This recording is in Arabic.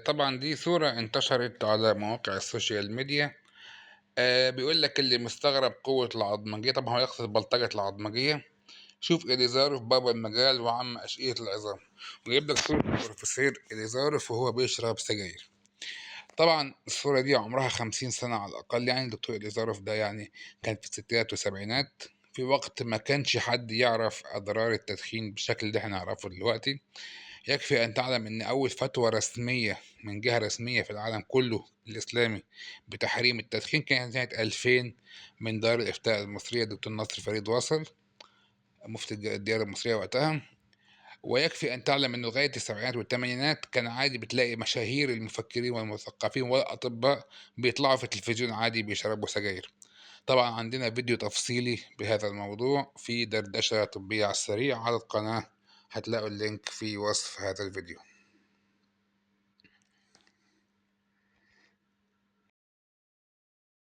طبعا دي صورة انتشرت على مواقع السوشيال ميديا. بيقول لك اللي مستغرب قوة العظمجية، طبعا هو يقصد بلطجة العظمجية. شوف إليزاروف بابا المجال وعم أشقية العظام، ويجيب لك صورة البروفيسور إليزاروف وهو بيشرب سجاير. طبعا الصورة دي عمرها 50 سنة على الأقل، يعني الدكتور إليزاروف ده يعني كان في الستينات والسبعينات، في وقت ما كانش حد يعرف أضرار التدخين بالشكل اللي احنا نعرفه دلوقتي. يكفي أن تعلم أن أول فتوى رسمية من جهة رسمية في العالم كله الإسلامي بتحريم التدخين كانت سنة 2000 من دار الإفتاء المصرية الدكتور ناصر فريد واصل، مفتي الديار المصرية وقتها. ويكفي أن تعلم أن لغاية السبعينات والثمانينات كان عادي بتلاقي مشاهير المفكرين والمثقفين والأطباء بيطلعوا في التلفزيون عادي بيشربوا سجاير. طبعا عندنا فيديو تفصيلي بهذا الموضوع في دردشة طبية على السريع على القناة، هتلاقوا اللينك في وصف هذا الفيديو.